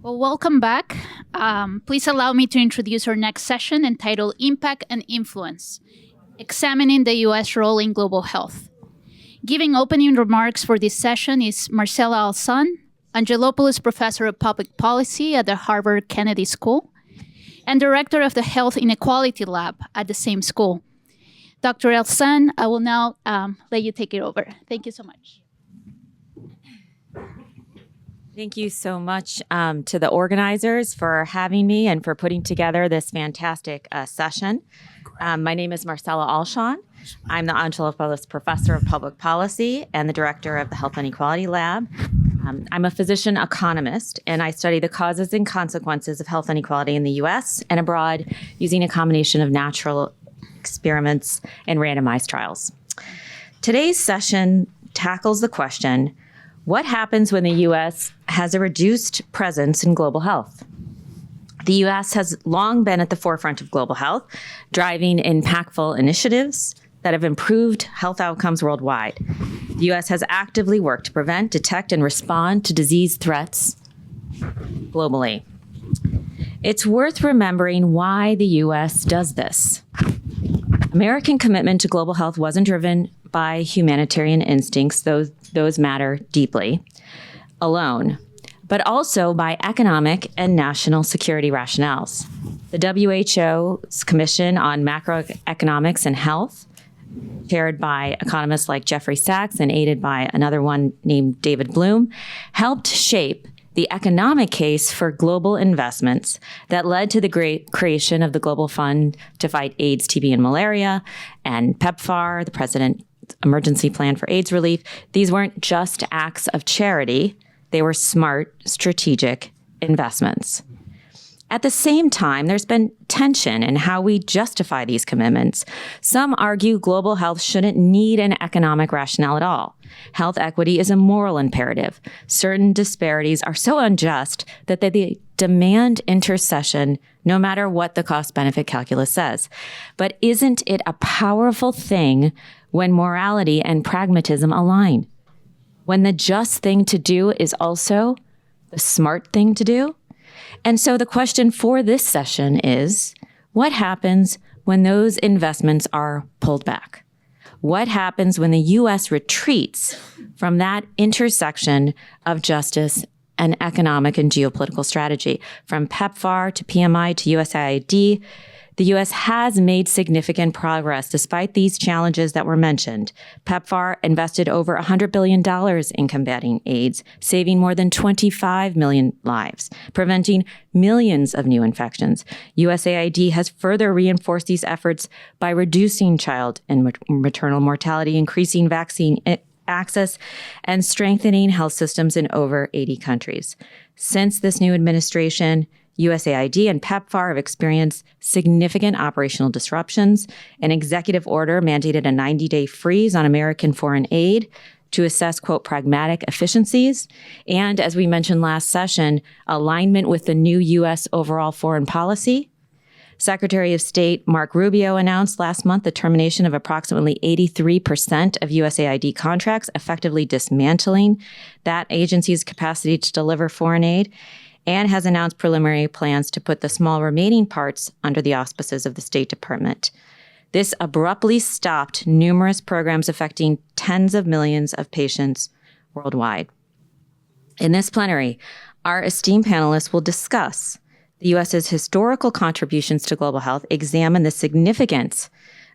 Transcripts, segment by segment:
Well, welcome back. Please allow me to introduce our next session entitled Impact and Influence, Examining the U.S. Role in Global Health. Giving opening remarks for this session is Marcella Alsan, Angelopoulos Professor of Public Policy at the Harvard Kennedy School and Director of the Health Inequality Lab at the same school. Dr. Alsan, I will now let you take it over. Thank you so much. Thank you so much to the organizers for having me and for putting together this fantastic session. My name is Marcella Alsan. I'm the Angelopoulos Professor of Public Policy and the Director of the Health Inequality Lab. I'm a physician economist, and I study the causes and consequences of health inequality in the U.S. and abroad using a combination of natural experiments and randomized trials. Today's session tackles the question, what happens when the U.S. has a reduced presence in global health? The U.S. has long been at the forefront of global health, driving impactful initiatives that have improved health outcomes worldwide. The U.S. has actively worked to prevent, detect, and respond to disease threats globally. It's worth remembering why the U.S. does this. American commitment to global health wasn't driven by humanitarian instincts, those matter deeply, alone, but also by economic and national security rationales. The WHO's Commission on Macroeconomics and Health, chaired by economists like Jeffrey Sachs and aided by another one named David Bloom, helped shape the economic case for global investments that led to the great creation of the Global Fund to fight AIDS, TB, and malaria, and PEPFAR, the President's Emergency Plan for AIDS Relief. These weren't just acts of charity. They were smart, strategic investments. At the same time, there's been tension in how we justify these commitments. Some argue global health shouldn't need an economic rationale at all. Health equity is a moral imperative. Certain disparities are so unjust that they demand intercession no matter what the cost-benefit calculus says. But isn't it a powerful thing when morality and pragmatism align? When the just thing to do is also the smart thing to do? And so the question for this session is, what happens when those investments are pulled back? What happens when the U.S. retreats from that intersection of justice and economic and geopolitical strategy? From PEPFAR to PMI to USAID, the U.S. has made significant progress despite these challenges that were mentioned. PEPFAR invested over $100 billion in combating AIDS, saving more than 25 million lives, preventing millions of new infections. USAID has further reinforced these efforts by reducing child and maternal mortality, increasing vaccine access, and strengthening health systems in over 80 countries. Since this new administration, USAID and PEPFAR have experienced significant operational disruptions. An executive order mandated a 90-day freeze on American foreign aid to assess, quote, pragmatic efficiencies. And as we mentioned last session, alignment with the new U.S. overall foreign policy. Secretary of State Mark Rubio announced last month the termination of approximately 83% of USAID contracts, effectively dismantling that agency's capacity to deliver foreign aid, and has announced preliminary plans to put the small remaining parts under the auspices of the State Department. This abruptly stopped numerous programs affecting tens of millions of patients worldwide. In this plenary, our esteemed panelists will discuss the U.S.'s historical contributions to global health, examine the significance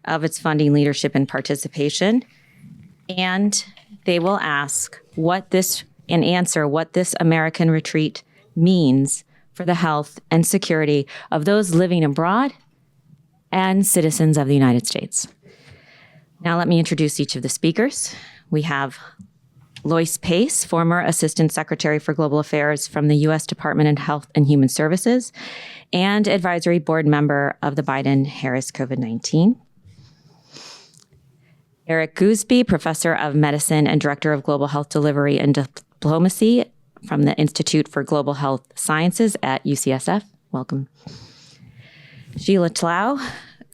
of its funding, leadership, and participation, and they will answer what this American retreat means for the health and security of those living abroad and citizens of the United States. Now let me introduce each of the speakers. We have Loyce Pace, former Assistant Secretary for Global Affairs from the U.S. Department of Health and Human Services and Advisory Board member of the Biden-Harris COVID-19. Eric Goosby, Professor of Medicine and Director of Global Health Delivery and Diplomacy from the Institute for Global Health Sciences at UCSF. Welcome. Sheila Tlau,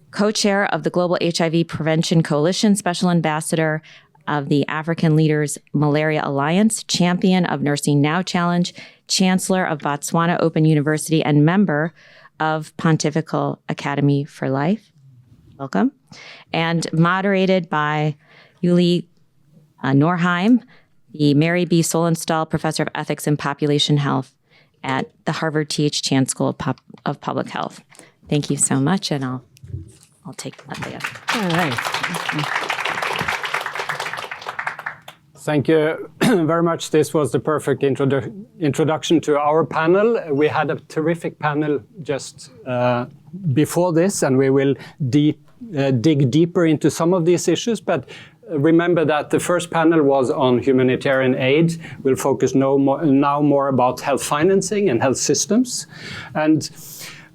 co-chair of the Global HIV Prevention Coalition, Special Ambassador of the African Leaders Malaria Alliance, champion of Nursing Now Challenge, chancellor of Botswana Open University, and member of Pontifical Academy for Life. Welcome. And moderated by Yuli Norheim, the Mary B. Solenstall Professor of Ethics and Population Health at the Harvard T.H. Chan School of Public Health. Thank you so much, and I'll take Leah. All right. Thank you very much. This was the perfect introduction to our panel. We had a terrific panel just before this, and we will dig deeper into some of these issues. But remember that the first panel was on humanitarian aid. We'll focus now more about health financing and health systems. And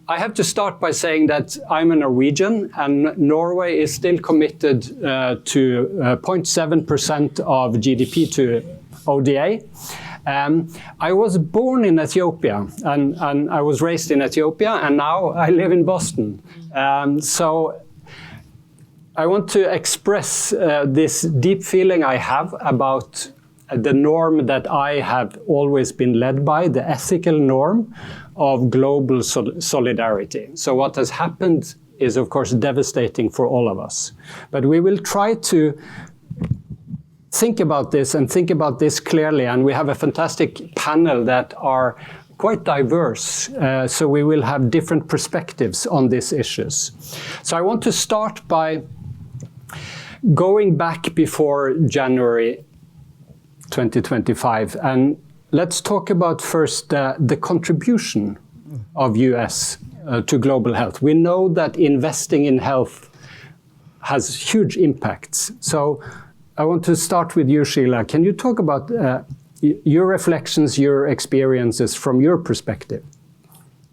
I have to start by saying that I'm a Norwegian, and Norway is still committed to 0.7% of GDP to ODA. I was born in Ethiopia, and I was raised in Ethiopia, and now I live in Boston. So I want to express this deep feeling I have about the norm that I have always been led by, the ethical norm of global solidarity. So what has happened is, of course, devastating for all of us. But we will try to think about this and think about this clearly. And we have a fantastic panel that are quite diverse. So we will have different perspectives on these issues. So I want to start by going back before January 2025. And let's talk about first the contribution of US to global health. We know that investing in health has huge impacts. So I want to start with you, Sheila. Can you talk about your reflections, your experiences from your perspective?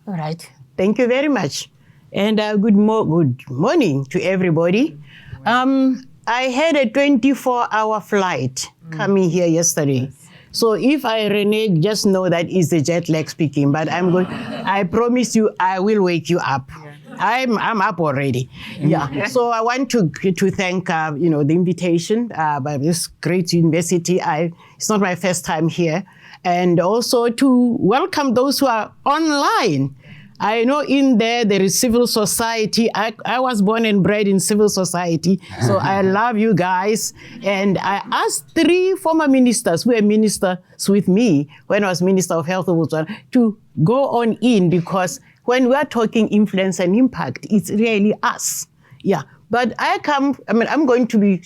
All right. Thank you very much. And good morning to everybody. I had a 24-hour flight coming here yesterday. So if I renege, just know that it's the jet lag speaking. But I promise you, I will wake you up. Yeah. I'm up already. Yeah. So I want to thank the invitation by this great university. It's not my first time here, and also to welcome those who are online. I know in there is civil society. I was born and bred in civil society, so I love you guys. And I asked 3 former ministers who were ministers with me when I was Minister of Health of Botswana to go on in, because when we are talking influence and impact, it's really us. Yeah. But I'm going to be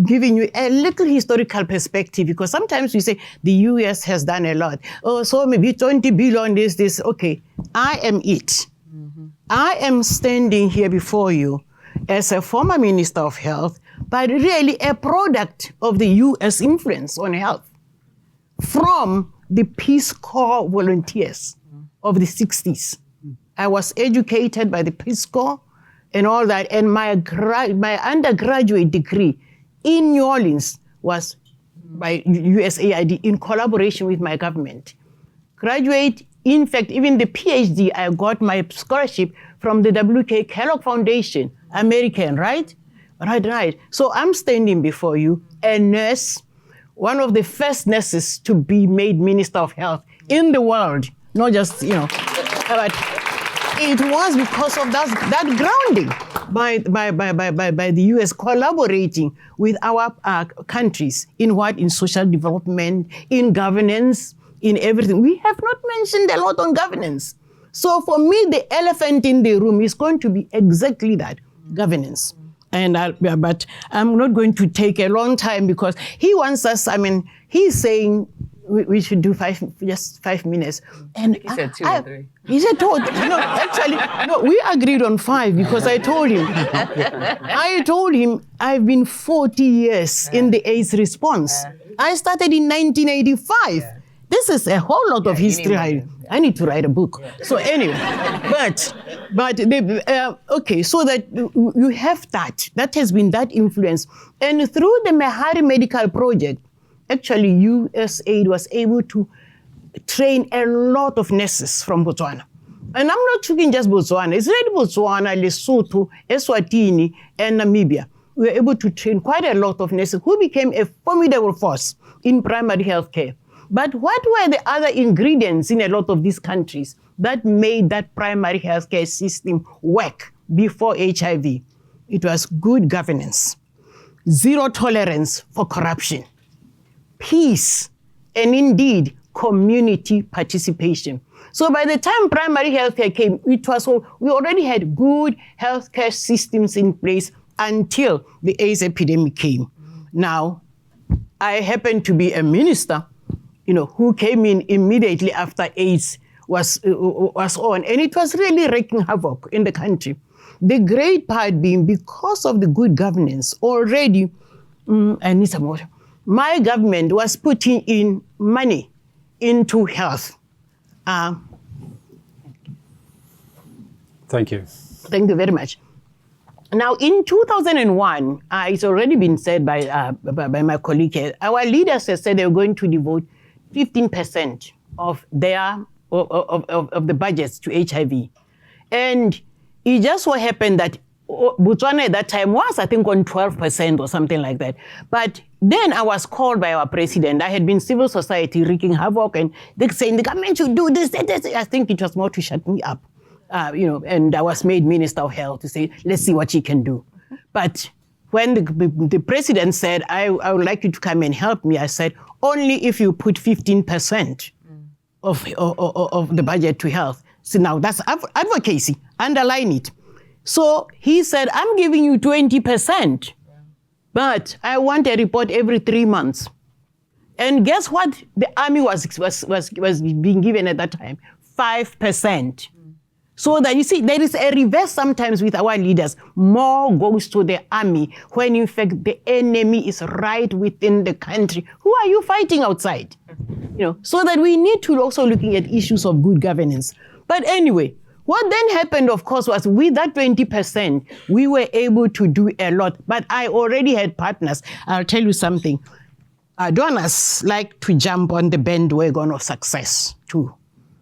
giving you a little historical perspective, because sometimes we say the US has done a lot. Oh, so maybe 20 billion this. Okay, I am it. Mm-hmm. I am standing here before you as a former Minister of Health, but really a product of the US influence on health from the Peace Corps volunteers of the 60s. I was educated by the Peace Corps and all that, and my undergraduate degree in New Orleans was by USAID in collaboration with my government. Graduate, in fact, even the PhD, I got my scholarship from the W.K. Kellogg Foundation, American, right? Right. So I'm standing before you, a nurse, one of the first nurses to be made Minister of Health in the world, not just, but it was because of that grounding by the US collaborating with our countries in social development, in governance, in everything. We have not mentioned a lot on governance. So for me, the elephant in the room is going to be exactly that, governance. But I'm not going to take a long time, because he wants us, he's saying we should do 5 minutes. And he said 2 or 3. He said 2 or 3. No, we agreed on 5, because I told him I've been 40 years in the AIDS response. I started in 1985. This is a whole lot of history. I need to write a book. Yeah. So anyway, okay, so that you have that has been that influence. And through the Mehari Medical Project, actually USAID was able to train a lot of nurses from Botswana. And I'm not talking just Botswana. It's really Botswana, Lesotho, Eswatini, and Namibia. we were able to train quite a lot of nurses who became a formidable force in primary health care. But what were the other ingredients in a lot of these countries that made that primary healthcare system work before HIV? It was good governance, zero tolerance for corruption, peace, and indeed community participation. So by the time primary healthcare came, we already had good healthcare systems in place until the AIDS epidemic came. Now, I happen to be a minister, who came in immediately after AIDS was on, and it was really wreaking havoc in the country. The great part being because of the good governance already, I need some water. My government was putting in money into health. Thank you. Thank you very much. Now, in 2001, it's already been said by my colleague here, our leaders have said they were going to devote 15% of their of the budgets to HIV. And it just so happened that Botswana at that time was, I think, on 12% or something like that. But then I was called by our president. I had been civil society wreaking havoc, and they saying the government should do this, this. I think it was more to shut me up, and I was made Minister of Health to say, let's see what she can do. But when the president said, I would like you to come and help me, I said, only if you put 15% of the budget to health. So now that's advocacy, underline it. So he said, I'm giving you 20%, but I want a report every 3 months. And guess what the army was being given at that time? 5%. So that you see, there is a reverse sometimes with our leaders. More goes to the army when in fact the enemy is right within the country. Who are you fighting outside? So that we need to also looking at issues of good governance. But anyway, what then happened, of course, was with that 20%, we were able to do a lot. But I already had partners. I'll tell you something. Donors like to jump on the bandwagon of success too.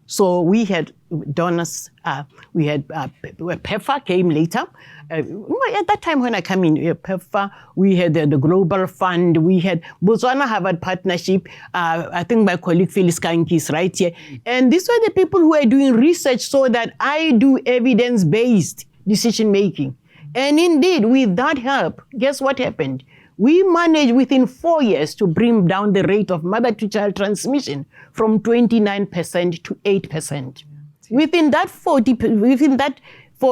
So we had donors, we had PEPFAR came later. At that time when I came in, PEPFAR, we had the Global Fund, we had Botswana-Harvard Partnership. I think my colleague Phyllis Kanki is right here. And these were the people who were doing research so that I do evidence-based decision-making. And indeed, with that help, guess what happened? We managed within 4 years to bring down the rate of mother-to-child transmission from 29% to 8%. Within that 4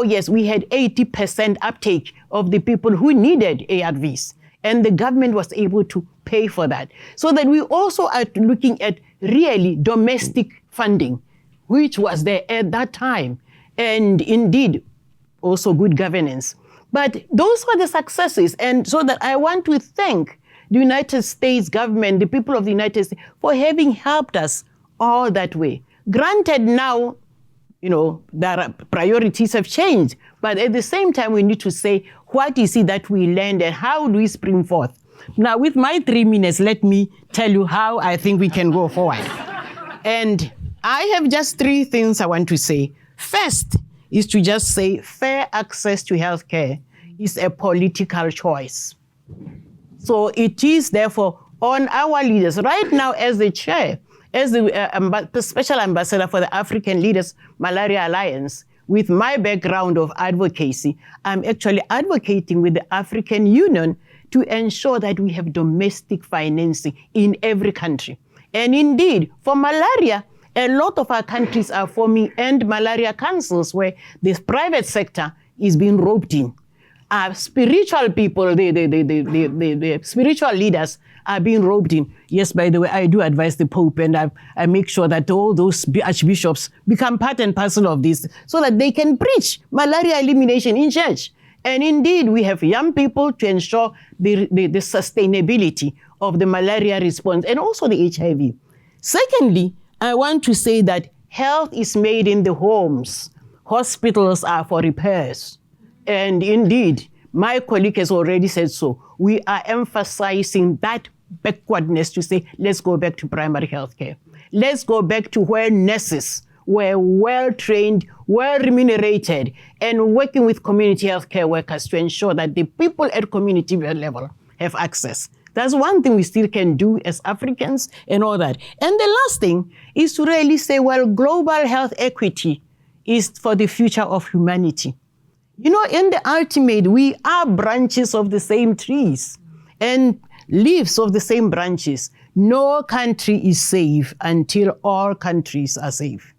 years, we had 80% uptake of the people who needed ARVs. And the government was able to pay for that. So that we also are looking at really domestic funding, which was there at that time. And indeed, also good governance. But those were the successes. And so that I want to thank the United States government, the people of the United States, for having helped us all that way. Granted now, their priorities have changed. But at the same time, we need to say, what is it that we learned and how do we spring forth? Now, with my 3 minutes, let me tell you how I think we can go forward. And I have just 3 things I want to say. First is to just say fair access to healthcare is a political choice. So it is therefore on our leaders. Right now, as the chair, as the special ambassador for the African Leaders Malaria Alliance, with my background of advocacy, I'm actually advocating with the African Union to ensure that we have domestic financing in every country. And indeed, for malaria, a lot of our countries are forming end malaria councils where the private sector is being roped in. Spiritual people, the spiritual leaders are being roped in. Yes, by the way, I do advise the Pope, and I make sure that all those archbishops become part and parcel of this so that they can preach malaria elimination in church. And indeed, we have young people to ensure the sustainability of the malaria response and also the HIV. Secondly, I want to say that health is made in the homes. Hospitals are for repairs. And indeed, my colleague has already said so. We are emphasizing that backwardness to say, let's go back to primary health care. Let's go back to where nurses were well-trained, well-remunerated, and working with community healthcare workers to ensure that the people at community level have access. That's one thing we still can do as Africans and all that. And the last thing is to really say, well, global health equity is for the future of humanity. You know, in the ultimate, we are branches of the same trees and leaves of the same branches. No country is safe until all countries are safe.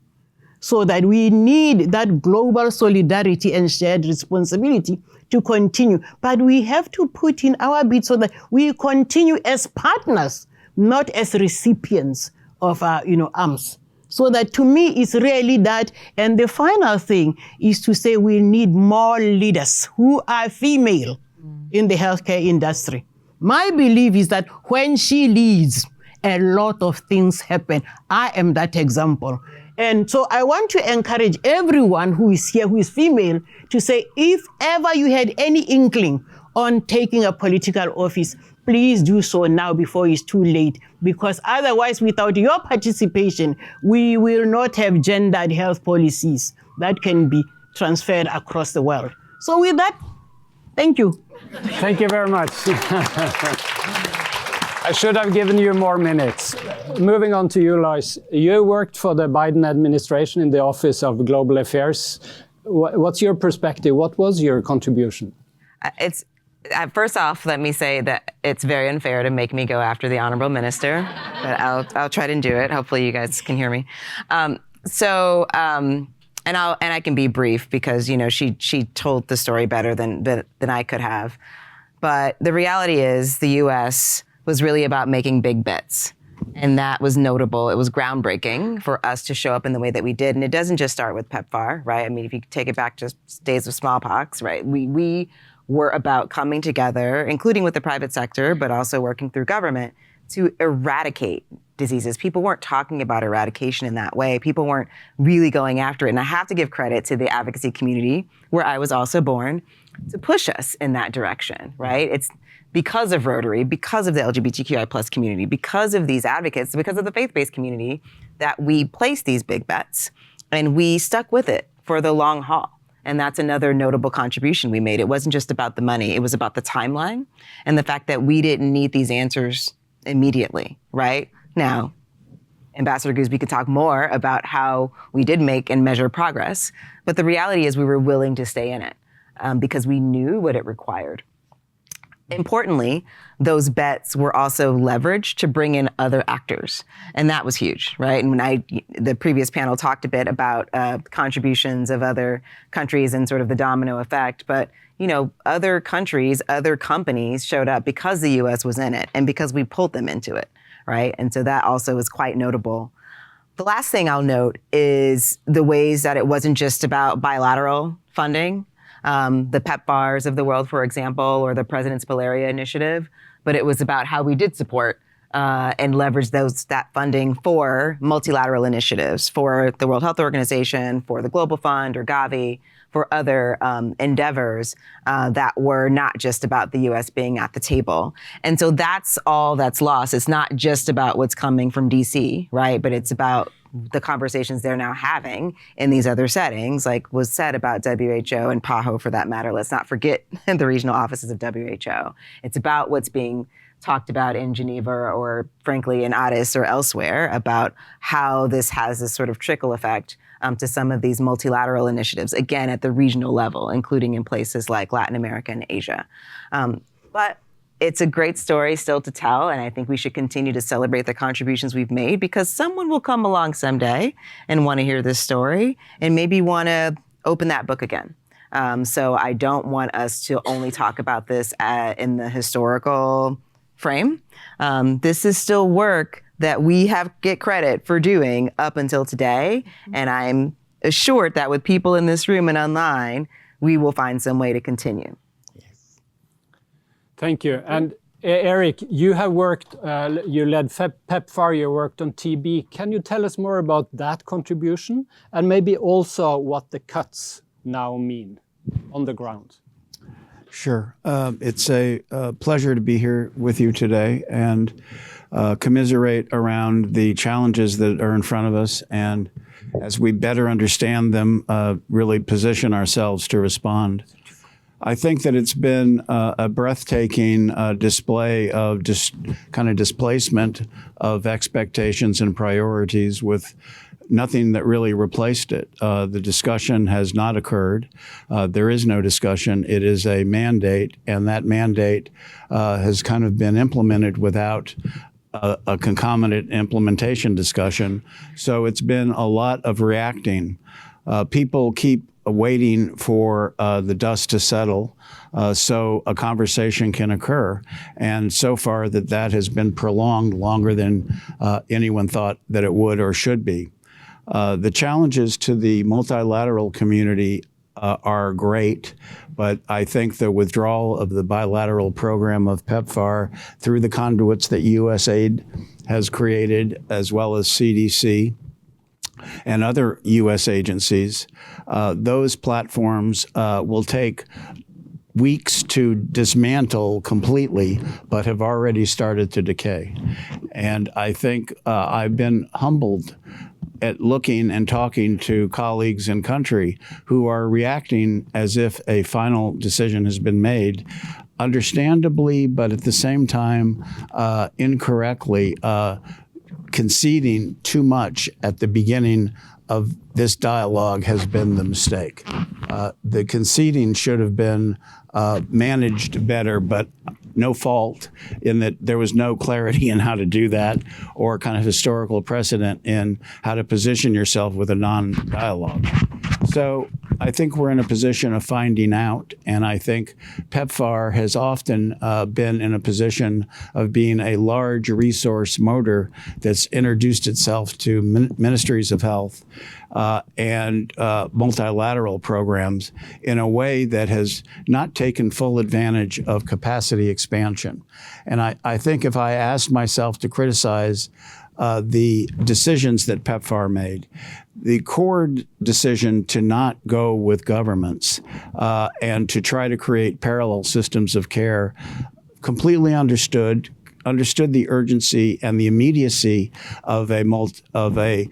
So that we need that global solidarity and shared responsibility to continue. But we have to put in our bit so that we continue as partners, not as recipients of arms. So that to me it's really that. And the final thing is to say we need more leaders who are female in the healthcare industry. My belief is that when she leads, a lot of things happen. I am that example. And so I want to encourage everyone who is here, who is female, to say, if ever you had any inkling on taking a political office, please do so now before it's too late, because otherwise, without your participation, we will not have gendered health policies that can be transferred across the world. So with that, thank you. Thank you very much. I should have given you more minutes. Moving on to you, Loyce. You worked for the Biden administration in the Office of Global Affairs. What's your perspective? What was your contribution? First off, let me say that it's very unfair to make me go after the Honorable Minister, but I'll try to do it. Hopefully you guys can hear me. And I can be brief because, you know, she told the story better than I could have. But the reality is the U.S. was really about making big bets. And that was notable. It was groundbreaking for us to show up in the way that we did. And it doesn't just start with PEPFAR, right? I mean, if you take it back to days of smallpox, right? We were about coming together, including with the private sector, but also working through government to eradicate diseases. People weren't talking about eradication in that way. People weren't really going after it. And I have to give credit to the advocacy community, where I was also born, to push us in that direction, right? It's because of Rotary, because of the LGBTQI plus community, because of these advocates, because of the faith-based community, that we placed these big bets. And we stuck with it for the long haul. And that's another notable contribution we made. It wasn't just about the money. It was about the timeline and the fact that we didn't need these answers immediately, right? Now, Ambassador Goosby could talk more about how we did make and measure progress. But the reality is we were willing to stay in it because we knew what it required. Importantly, those bets were also leveraged to bring in other actors. And that was huge, right? And when the previous panel talked a bit about contributions of other countries and sort of the domino effect, but you know, other countries, other companies showed up because the US was in it and because we pulled them into it, right? And so that also is quite notable. The last thing I'll note is the ways that it wasn't just about bilateral funding, the PEPFARs of the world, for example, or the President's Malaria Initiative, but it was about how we did support and leverage that funding for multilateral initiatives, for the World Health Organization, for the Global Fund or Gavi, for other endeavors that were not just about the U.S. being at the table. And so that's all that's lost. It's not just about what's coming from D.C., right? But it's about the conversations they're now having in these other settings, like was said about WHO and PAHO for that matter. Let's not forget the regional offices of WHO. It's about what's being talked about in Geneva or frankly in Addis or elsewhere about how this has this sort of trickle effect to some of these multilateral initiatives, again, at the regional level, including in places like Latin America and Asia. But it's a great story still to tell, and I think we should continue to celebrate the contributions we've made because someone will come along someday and want to hear this story and maybe want to open that book again. So I don't want us to only talk about this in the historical frame. This is still work that we get credit for doing up until today, and I'm assured that with people in this room and online, we will find some way to continue. Thank you. And Eric, you have worked, you led PEPFAR, you worked on TB. Can you tell us more about that contribution and maybe also what the cuts now mean on the ground? Sure. It's a pleasure to be here with you today and commiserate around the challenges that are in front of us and as we better understand them, really position ourselves to respond. I think that it's been a breathtaking display of kind of displacement of expectations and priorities with nothing that really replaced it. The discussion has not occurred. There is no discussion. It is a mandate, and that mandate has kind of been implemented without a concomitant implementation discussion. So it's been a lot of reacting. People keep waiting for the dust to settle so a conversation can occur. And so far that has been prolonged longer than anyone thought that it would or should be. The challenges to the multilateral community are great, but I think the withdrawal of the bilateral program of PEPFAR through the conduits that USAID has created, as well as CDC and other U.S. agencies, those platforms will take weeks to dismantle completely, but have already started to decay. And I think I've been humbled at looking and talking to colleagues in country who are reacting as if a final decision has been made, understandably, but at the same time, incorrectly, conceding too much at the beginning of this dialogue has been the mistake. The conceding should have been managed better, but no fault in that there was no clarity in how to do that or kind of historical precedent in how to position yourself with a non-dialogue. So I think we're in a position of finding out, and I think PEPFAR has often been in a position of being a large resource motor that's introduced itself to ministries of health and multilateral programs in a way that has not taken full advantage of capacity expansion. And I think if I asked myself to criticize the decisions that PEPFAR made, the core decision to not go with governments and to try to create parallel systems of care, completely understood the urgency and the immediacy of having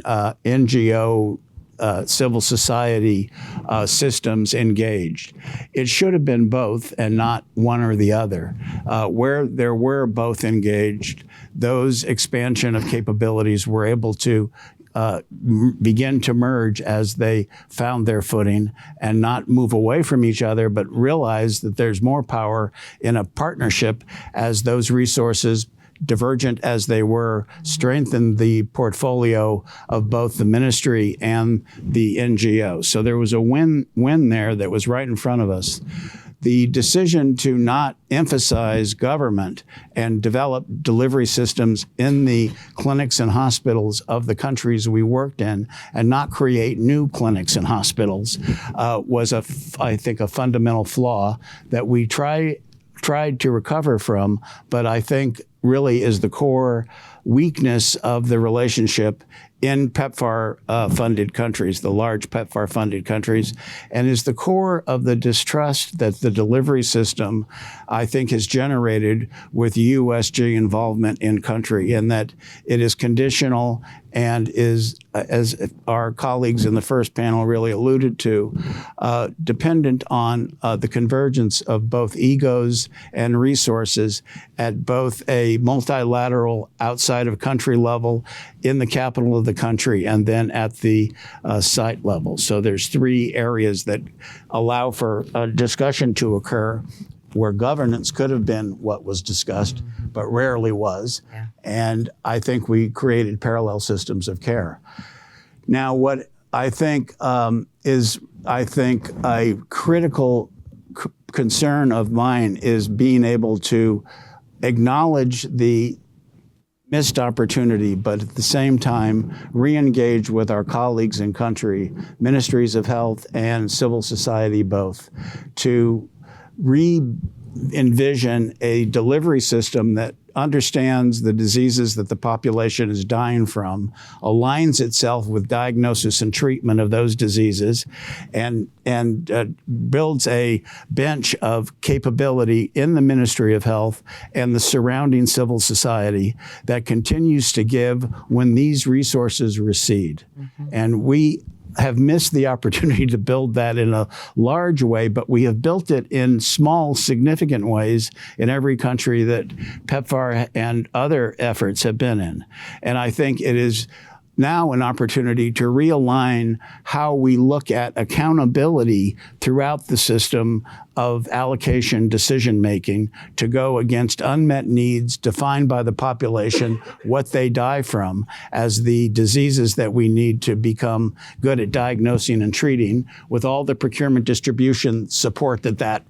NGO civil society systems engaged. It should have been both and not one or the other. Where there were both engaged, those expansion of capabilities were able to begin to merge as they found their footing and not move away from each other, but realize that there's more power in a partnership as those resources, divergent as they were, strengthened the portfolio of both the ministry and the NGO. So there was a win-win there that was right in front of us. The decision to not emphasize government and develop delivery systems in the clinics and hospitals of the countries we worked in and not create new clinics and hospitals was, I think, a fundamental flaw that we tried to recover from, but I think really is the core weakness of the relationship in PEPFAR-funded countries, the large PEPFAR-funded countries, and is the core of the distrust that the delivery system, I think, has generated with USG involvement in country, and that it is conditional and is, as our colleagues in the first panel really alluded to, dependent on the convergence of both egos and resources at both a multilateral outside of country level, in the capital of the country, and then at the site level. So there's three areas that allow for a discussion to occur where governance could have been what was discussed, but rarely was. Yeah. And I think we created parallel systems of care. Now, what I think is a critical concern of mine is being able to acknowledge the missed opportunity, but at the same time, re-engage with our colleagues in country, ministries of health and civil society both, to re-envision a delivery system that understands the diseases that the population is dying from, aligns itself with diagnosis and treatment of those diseases, and builds a bench of capability in the Ministry of Health and the surrounding civil society that continues to give when these resources recede. And we have missed the opportunity to build that in a large way, but we have built it in small, significant ways in every country that PEPFAR and other efforts have been in. And I think it is now an opportunity to realign how we look at accountability throughout the system of allocation decision-making to go against unmet needs defined by the population, what they die from, as the diseases that we need to become good at diagnosing and treating, with all the procurement distribution support that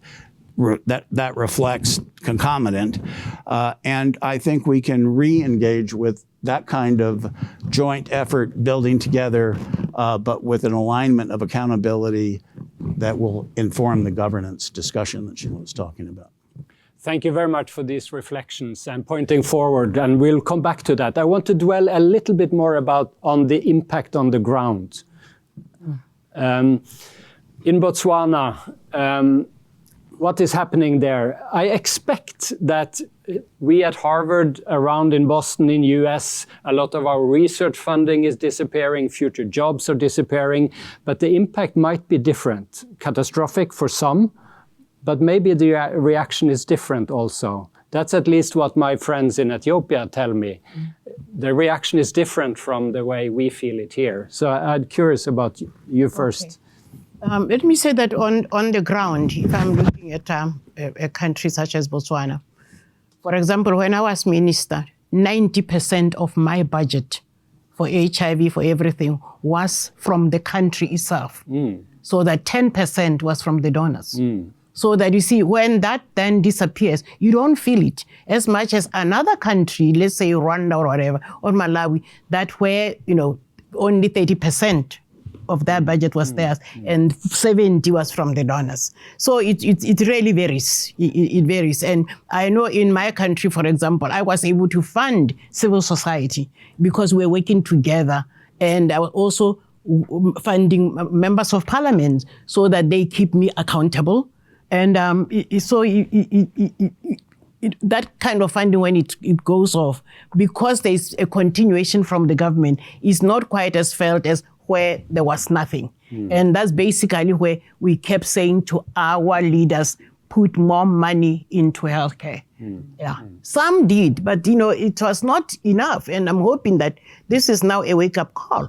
reflects concomitant. And I think we can re-engage with that kind of joint effort building together, but with an alignment of accountability that will inform the governance discussion that Sheila was talking about. Thank you very much for these reflections and pointing forward, and we'll come back to that. I want to dwell a little bit more on the impact on the ground. In Botswana, what is happening there? I expect that we at Harvard, around in Boston, in US, a lot of our research funding is disappearing, future jobs are disappearing, but the impact might be different. Catastrophic for some, but maybe the reaction is different also. That's at least what my friends in Ethiopia tell me. The reaction is different from the way we feel it here. So I'm curious about you first. Let me say that on the ground, if I'm looking at a country such as Botswana, for example, when I was minister, 90% of my budget for HIV, for everything, was from the country itself. So that 10% was from the donors. So that you see, when that then disappears, you don't feel it as much as another country, let's say Rwanda or whatever, or Malawi, that where, only 30% of their budget was theirs, and 70 was from the donors. So it really varies. It varies. And I know in my country, for example, I was able to fund civil society because we're working together. And I was also funding members of parliament so that they keep me accountable. And that kind of funding, when it goes off, because there's a continuation from the government, is not quite as felt as where there was nothing. And that's basically where we kept saying to our leaders, put more money into healthcare. Some did, but it was not enough. And I'm hoping that this is now a wake-up call.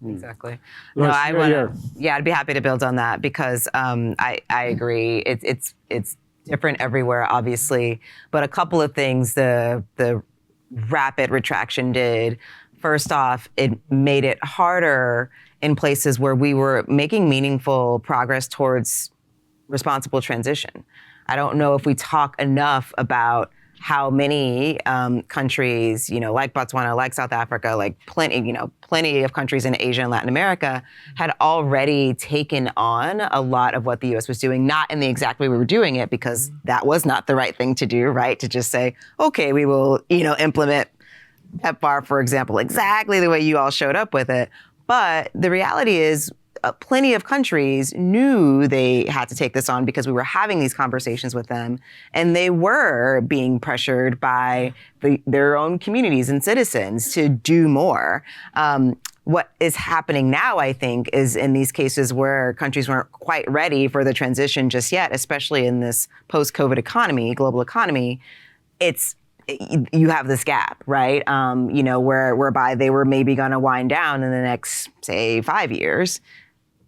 Exactly. Loyce, I'd be happy to build on that because I agree. It's different everywhere, obviously, but a couple of things the rapid retraction did. First off, it made it harder in places where we were making meaningful progress towards responsible transition. I don't know if we talk enough about how many countries, like Botswana, like South Africa, like plenty of countries in Asia and Latin America had already taken on a lot of what the U.S. was doing, not in the exact way we were doing it, because that was not the right thing to do, right? To just say, okay, we will, implement PEPFAR, for example, exactly the way you all showed up with it. But the reality is plenty of countries knew they had to take this on because we were having these conversations with them, and they were being pressured by their own communities and citizens to do more. What is happening now, I think, is in these cases where countries weren't quite ready for the transition just yet, especially in this post-COVID economy, global economy, you have this gap, right? Whereby they were maybe going to wind down in the next, say, 5 years.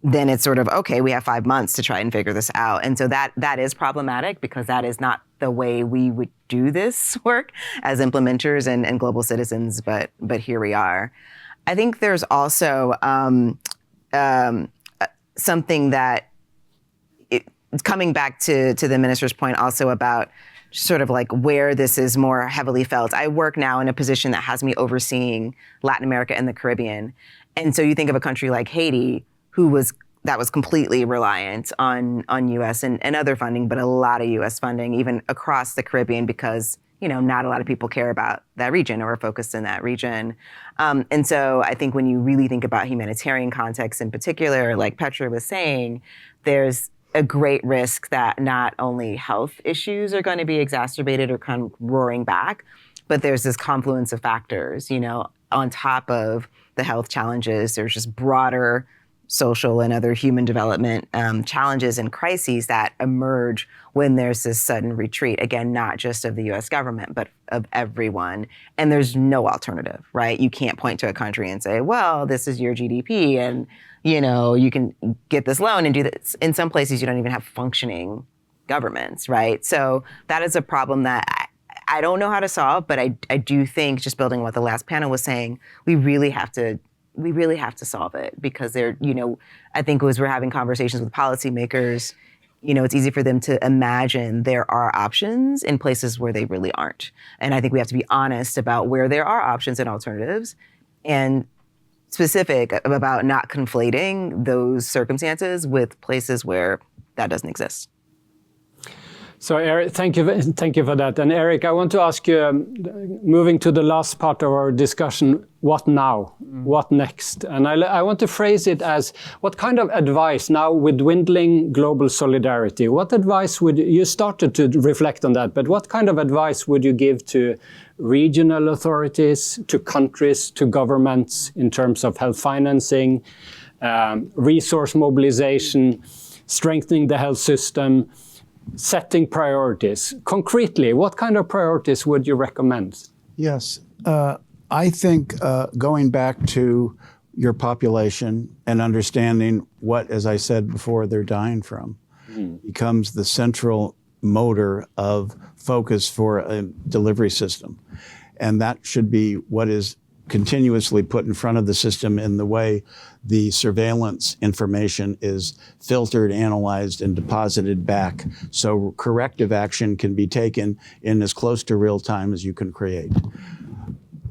Then it's sort of, okay, we have 5 months to try and figure this out. And so that is problematic because that is not the way we would do this work as implementers and global citizens, but here we are. I think there's also something that, it's coming back to the minister's point also about sort of like where this is more heavily felt. I work now in a position that has me overseeing Latin America and the Caribbean. And so you think of a country like Haiti, that was completely reliant on U.S. and other funding, but a lot of U.S. funding, even across the Caribbean, because not a lot of people care about that region or are focused in that region. And so I think when you really think about humanitarian context in particular, like Petra was saying, there's a great risk that not only health issues are going to be exacerbated or kind of roaring back, but there's this confluence of factors, on top of the health challenges. There's just broader social and other human development challenges and crises that emerge when there's this sudden retreat, again, not just of the US government, but of everyone. And there's no alternative, right? You can't point to a country and say, well, this is your GDP and, you can get this loan and do this. In some places, you don't even have functioning governments, right? So that is a problem that I don't know how to solve, but I do think, just building on what the last panel was saying, we really have to solve it, because I think as we're having conversations with policymakers, it's easy for them to imagine there are options in places where they really aren't. And I think we have to be honest about where there are options and alternatives, and specific about not conflating those circumstances with places where that doesn't exist. So, Eric, thank you for that. And Eric, I want to ask you, moving to the last part of our discussion, what now? What next? And I want to phrase it as, what kind of advice now with dwindling global solidarity? What advice you started to reflect on that, but what kind of advice would you give to regional authorities, to countries, to governments in terms of health financing, resource mobilization, strengthening the health system, setting priorities? Concretely, what kind of priorities would you recommend? Yes. I think going back to your population and understanding what, as I said before, they're dying from becomes the central motor of focus for a delivery system. And that should be what is continuously put in front of the system in the way the surveillance information is filtered, analyzed, and deposited back, so corrective action can be taken in as close to real time as you can create.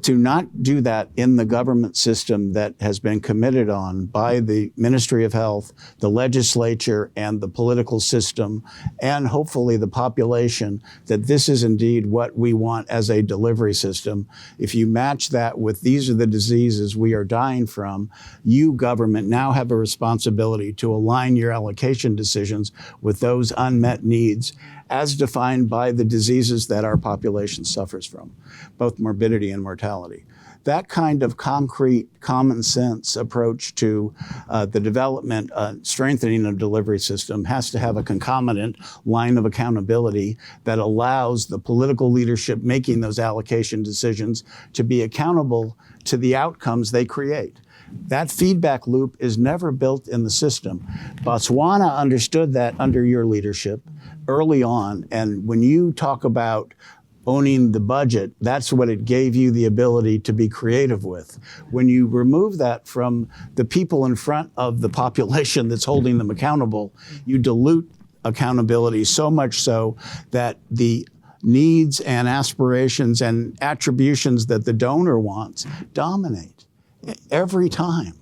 To not do that in the government system that has been committed on by the Ministry of Health, the legislature, and the political system, and hopefully the population, that this is indeed what we want as a delivery system. If you match that with these are the diseases we are dying from, you, government, now have a responsibility to align your allocation decisions with those unmet needs as defined by the diseases that our population suffers from, both morbidity and mortality. That kind of concrete, common sense approach to the development, strengthening of delivery system has to have a concomitant line of accountability that allows the political leadership making those allocation decisions to be accountable to the outcomes they create. That feedback loop is never built in the system. Botswana understood that under your leadership early on, and when you talk about owning the budget, that's what it gave you the ability to be creative with. When you remove that from the people in front of the population that's holding them accountable, you dilute accountability so much so that the needs and aspirations and attributions that the donor wants dominate every time.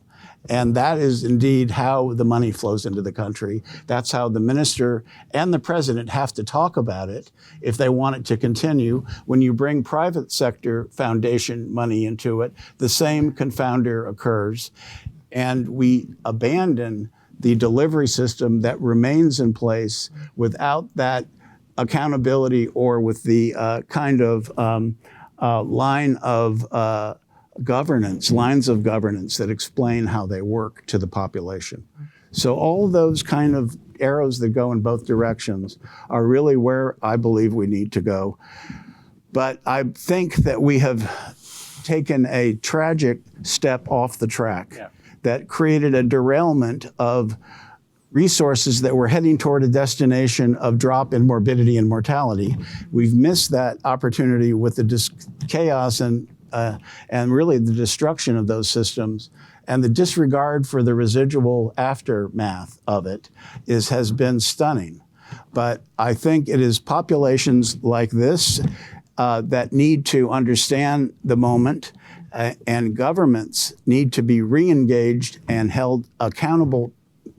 And that is indeed how the money flows into the country. That's how the minister and the president have to talk about it if they want it to continue. When you bring private sector foundation money into it, the same confounder occurs. And we abandon the delivery system that remains in place without that accountability or with the kind of line of lines of governance that explain how they work to the population. So all those kind of arrows that go in both directions are really where I believe we need to go. But I think that we have taken a tragic step off the track that created a derailment of resources that were heading toward a destination of drop in morbidity and mortality. We've missed that opportunity with the chaos and really the destruction of those systems, and the disregard for the residual aftermath of it has been stunning. But I think it is populations like this that need to understand the moment, and governments need to be re-engaged and held accountable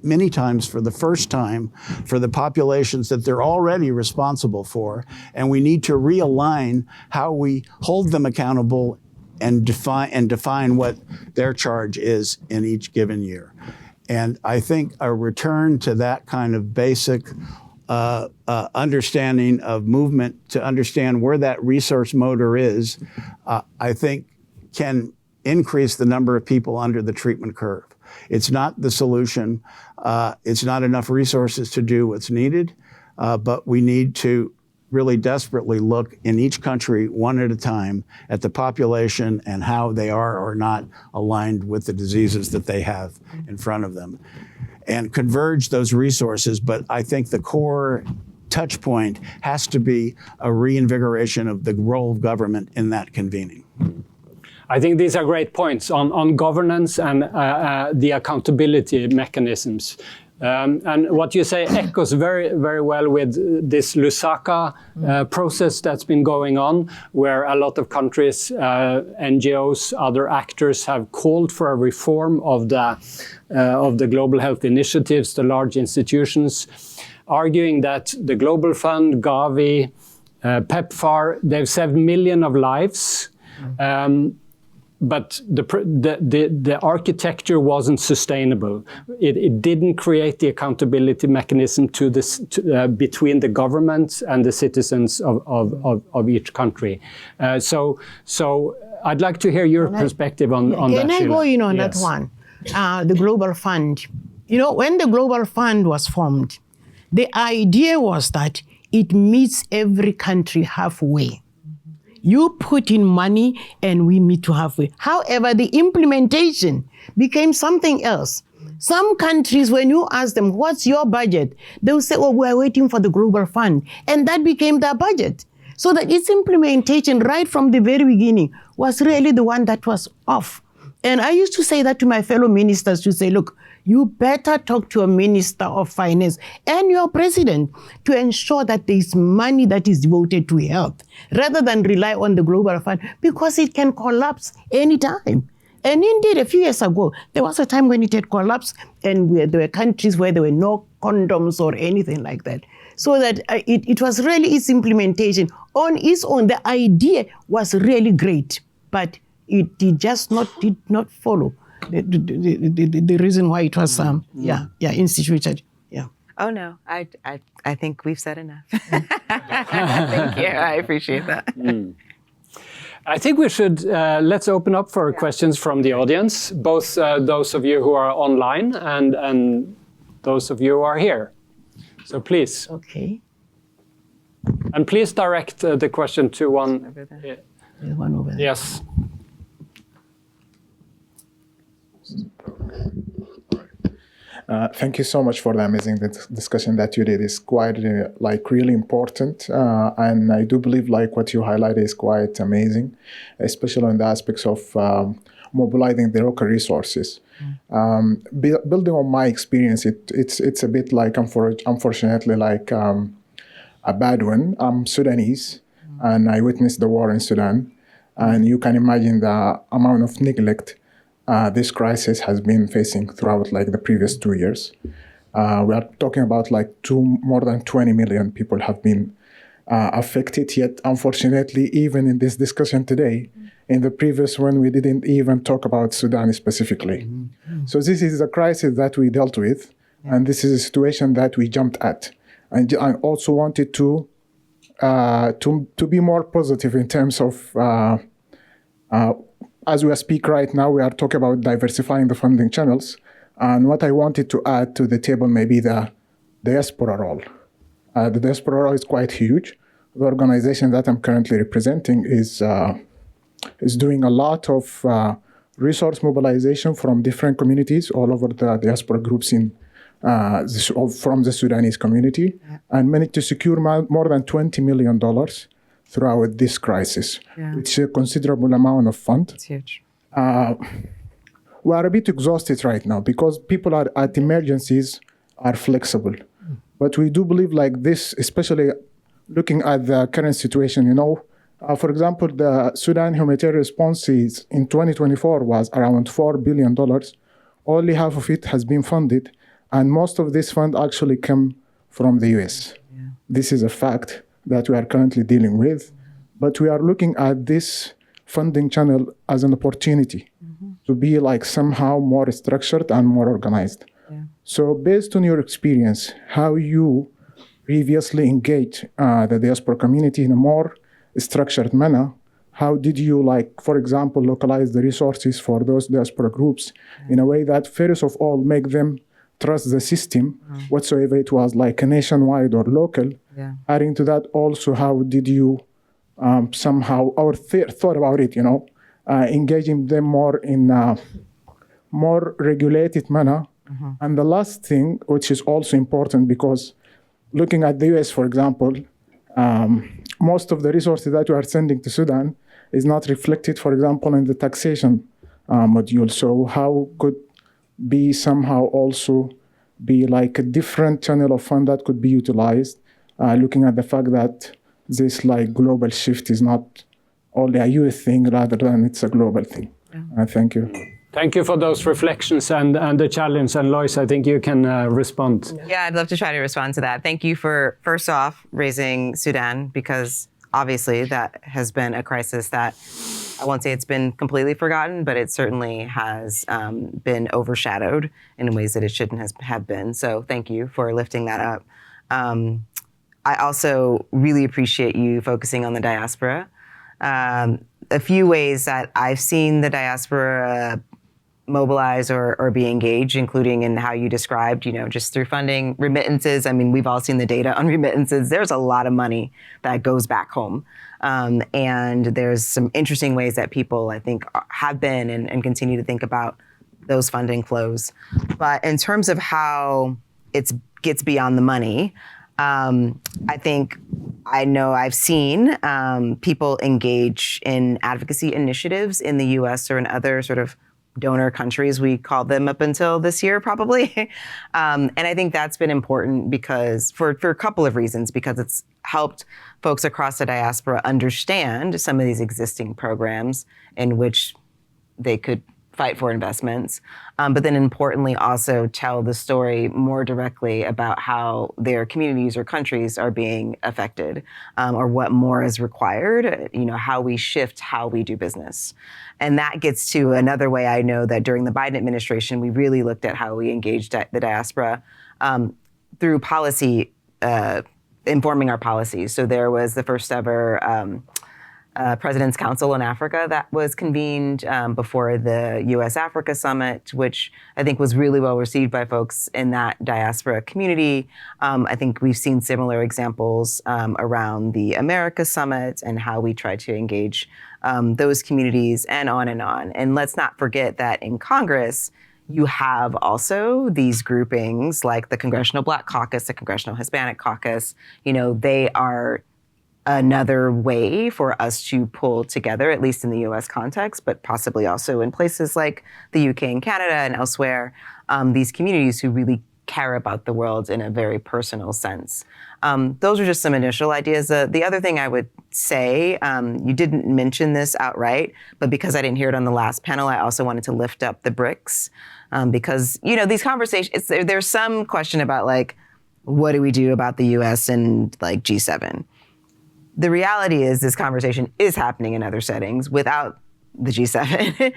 many times for the first time for the populations that they're already responsible for, and we need to realign how we hold them accountable and define what their charge is in each given year. And I think a return to that kind of basic understanding of movement, to understand where that resource motor is, I think can increase the number of people under the treatment curve. It's not the solution. It's not enough resources to do what's needed, but we need to really desperately look in each country one at a time at the population and how they are or not aligned with the diseases that they have in front of them, and converge those resources. But I think the core touch point has to be a reinvigoration of the role of government in that convening. I think these are great points on governance and the accountability mechanisms. And what you say echoes very, very well with this Lusaka process that's been going on, where a lot of countries, NGOs, other actors have called for a reform of the global health initiatives, the large institutions, arguing that the Global Fund, Gavi, PEPFAR, they've saved millions of lives. But the architecture wasn't sustainable. It didn't create the accountability mechanism between the governments and the citizens of each country. So I'd like to hear your perspective on that. Can I go in on Yes. that one? The Global Fund. You know, when the Global Fund was formed, the idea was that it meets every country halfway. You put in money and we meet to halfway. However, the implementation became something else. Some countries, when you ask them, what's your budget? They'll say, oh, we're waiting for the Global Fund. And that became their budget. So that its implementation right from the very beginning was really the one that was off. And I used to say that to my fellow ministers, to say, look, you better talk to a minister of finance and your president to ensure that there is money that is devoted to health, rather than rely on the Global Fund, because it can collapse anytime. And indeed, a few years ago, there was a time when it had collapsed, and there were countries where there were no condoms or anything like that. So that it was really its implementation. On its own, the idea was really great, but it did not follow the reason why it was instituted. Yeah. Oh no, I think we've said enough. Thank you. I appreciate that. I think we should, let's open up for questions from the audience, both those of you who are online and those of you who are here. So please. Okay. And please direct the question to one. Over there. There's one over there. Yes. Thank you so much for the amazing discussion that you did. It's quite really important, and I do believe what you highlighted is quite amazing, especially in the aspects of mobilizing the local resources. Building on my experience, it's a bit unfortunately a bad one. I'm Sudanese, and I witnessed the war in Sudan, and you can imagine the amount of neglect this crisis has been facing throughout the previous 2 years. We are talking about more than 20 million people have been affected, yet unfortunately, even in this discussion today, in the previous one, we didn't even talk about Sudan specifically. So this is a crisis that we dealt with, and this is a situation that we jumped at. And I also wanted to be more positive in terms of as we speak right now, we are talking about diversifying the funding channels. And what I wanted to add to the table may be the diaspora role. The diaspora role is quite huge. The organization that I'm currently representing is doing a lot of resource mobilization from different communities all over the diaspora groups from the Sudanese community, and managed to secure more than $20 million throughout this crisis, which is a considerable amount of fund. It's huge. We are a bit exhausted right now because people at emergencies are flexible. But we do believe this, especially looking at the current situation, for example, the Sudan humanitarian response in 2024 was around $4 billion. Only half of it has been funded, And most of this fund actually come from the US. This is a fact that we are currently dealing with, but we are looking at this funding channel as an opportunity to be like somehow more structured and more organized. So based on your experience, how you previously engage the diaspora community in a more structured manner, how did you, like, for example, localize the resources for those diaspora groups in a way that first of all make them trust the system, whatsoever it was, like a nationwide or local. Adding to that also, how did you somehow, or thought about it, engaging them more in a more regulated manner. And the last thing, which is also important, because looking at the US, for example, most of the resources that we are sending to Sudan is not reflected, for example, in the taxation module. So how could be somehow also be like a different channel of fund that could be utilized, looking at the fact that this like global shift is not only a US thing, rather than it's a global thing. Thank you. Thank you for those reflections and the challenge. And Loyce, I think you can respond. Yeah, I'd love to try to respond to that. Thank you for, first off, raising Sudan, because obviously that has been a crisis that I won't say it's been completely forgotten, but it certainly has been overshadowed in ways that it shouldn't have been. So thank you for lifting that up. I also really appreciate you focusing on the diaspora. A few ways that I've seen the diaspora mobilize or be engaged, including in how you described, just through funding, remittances. I mean, we've all seen the data on remittances. There's a lot of money that goes back home. And there's some interesting ways that people, I think, have been and continue to think about those funding flows. But in terms of how it gets beyond the money, I know I've seen people engage in advocacy initiatives in the US or in other sort of donor countries, we called them up until this year, probably. And I think that's been important because for a couple of reasons, because it's helped folks across the diaspora understand some of these existing programs in which they could fight for investments, but then importantly also tell the story more directly about how their communities or countries are being affected, or what more is required, how we shift how we do business. And that gets to another way I know that during the Biden administration, we really looked at how we engaged the diaspora through policy, informing our policies. So there was the first ever President's Council in Africa that was convened before the US-Africa Summit, which I think was really well received by folks in that diaspora community. I think we've seen similar examples around the America Summit and how we try to engage those communities and on. And let's not forget that in Congress, you have also these groupings like the Congressional Black Caucus, the Congressional Hispanic Caucus. They are another way for us to pull together, at least in the US context, but possibly also in places like the UK and Canada and elsewhere, these communities who really care about the world in a very personal sense. Those are just some initial ideas. The other thing I would say, you didn't mention this outright, but because I didn't hear it on the last panel, I also wanted to lift up the BRICS, because, these conversations, there's some question about like, what do we do about the US and like G7? The reality is this conversation is happening in other settings without the G7,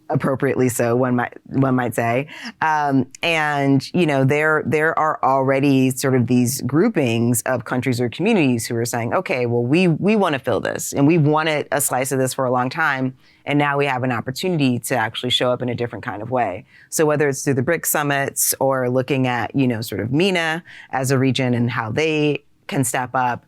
appropriately so, one might say. And there are already sort of these groupings of countries or communities who are saying, okay, well, we want to fill this, and we've wanted a slice of this for a long time, and now we have an opportunity to actually show up in a different kind of way. So whether it's through the BRICS summits or looking at, sort of MENA as a region and how they can step up,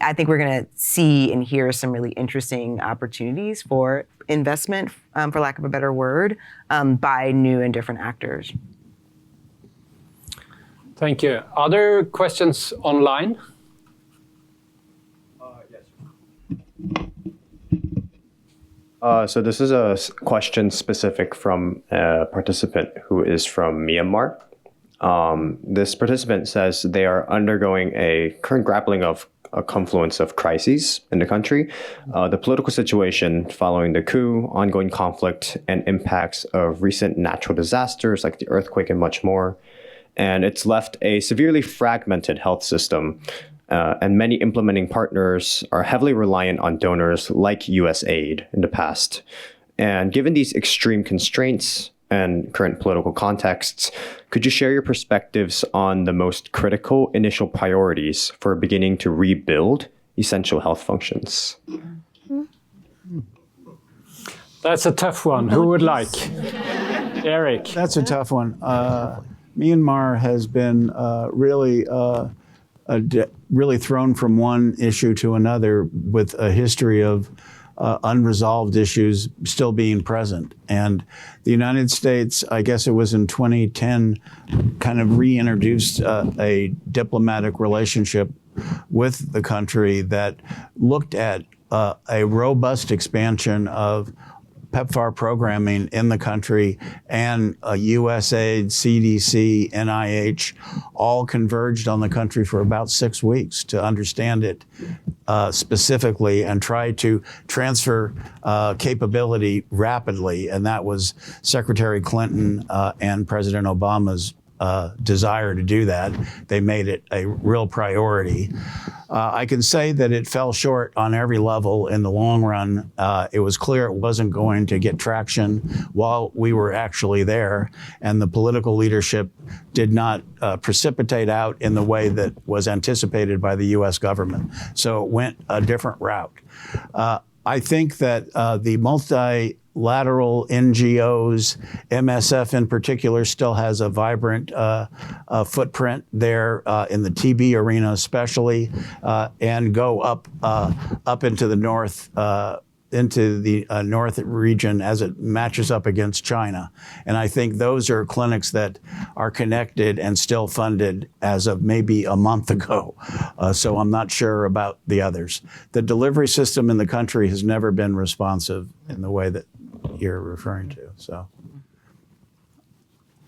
I think we're going to see and hear some really interesting opportunities for investment, for lack of a better word, by new and different actors. Thank you. Other questions online? Yes. So this is a question specific from a participant who is from Myanmar. This participant says they are undergoing a current grappling of a confluence of crises in the country, the political situation following the coup, ongoing conflict, and impacts of recent natural disasters like the earthquake and much more. and it's left a severely fragmented health system. And many implementing partners are heavily reliant on donors like USAID in the past. And given these extreme constraints and current political contexts, could you share your perspectives on the most critical initial priorities for beginning to rebuild essential health functions? That's a tough one. Who would like? Eric. That's a tough one. Myanmar has been really thrown from one issue to another with a history of unresolved issues still being present. And the United States, I guess it was in 2010, kind of reintroduced a diplomatic relationship with the country that looked at a robust expansion of PEPFAR programming in the country, and USAID, CDC, NIH all converged on the country for about 6 weeks to understand it specifically and try to transfer capability rapidly. And that was Secretary Clinton and President Obama's desire to do that. They made it a real priority. I can say that it fell short on every level in the long run. It was clear it wasn't going to get traction while we were actually there, and the political leadership did not precipitate out in the way that was anticipated by the U.S. government. So it went a different route. I think that the multilateral NGOs, MSF in particular, still has a vibrant footprint there in the TB arena especially, and go up into the north, into the north region as it matches up against China. And I think those are clinics that are connected and still funded as of maybe a month ago. So I'm not sure about the others. The delivery system in the country has never been responsive in the way that you're referring to. So,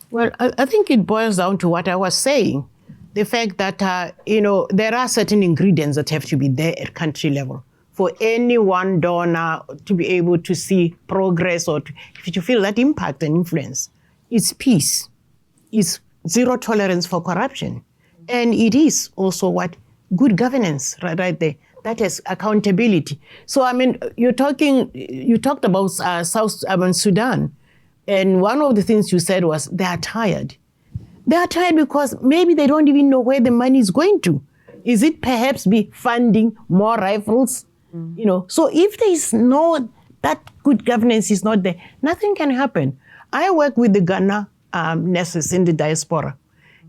Well, I think it boils down to what I was saying. The fact that, there are certain ingredients that have to be there at country level for any one donor to be able to see progress or to feel that impact and influence. It's peace. It's zero tolerance for corruption. And it is also what good governance right there. That is accountability. So, you talked about Sudan. And one of the things you said was they are tired. They are tired because maybe they don't even know where the money is going to. Is it perhaps be funding more rifles? So if there is that good governance is not there, nothing can happen. I work with the Ghana nurses in the diaspora.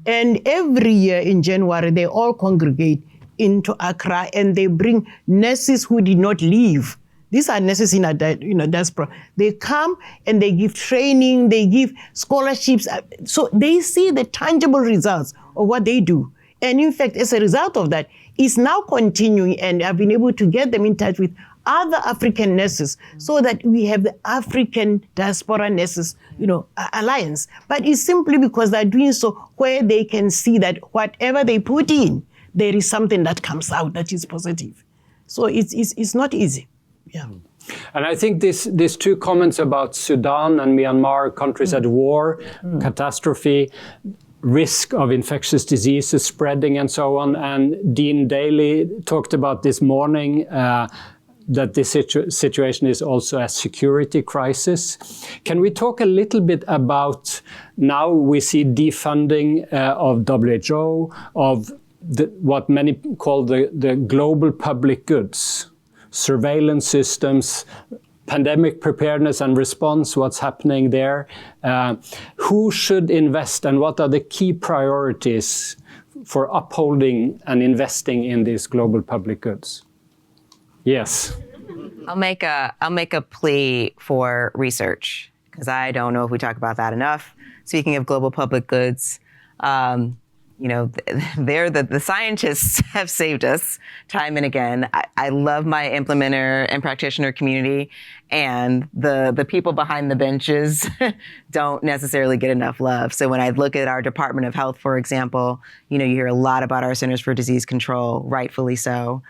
And every year in January, they all congregate into Accra and they bring nurses who did not leave. These are nurses in a diaspora. They come and they give training, they give scholarships. So they see the tangible results of what they do. And in fact, as a result of that, it's now continuing, and I've been able to get them in touch with other African nurses so that we have the African Diaspora Nurses, Alliance. But it's simply because they're doing so where they can see that whatever they put in, there is something that comes out that is positive. So it's not easy. Yeah. And I think these two comments about Sudan and Myanmar, countries at war, catastrophe, risk of infectious diseases spreading and so on. And Dean Daly talked about this morning that this situation is also a security crisis. Can we talk a little bit about, now we see defunding of WHO, of what many call the global public goods, surveillance systems, pandemic preparedness and response, what's happening there. Who should invest and what are the key priorities for upholding and investing in these global public goods? Yes. I'll make a plea for research, because I don't know if we talk about that enough. Speaking of global public goods, the scientists have saved us time and again. I love my implementer and practitioner community, and the people behind the benches don't necessarily get enough love. So when I look at our Department of Health, for example, you hear a lot about our Centers for Disease Control, rightfully so,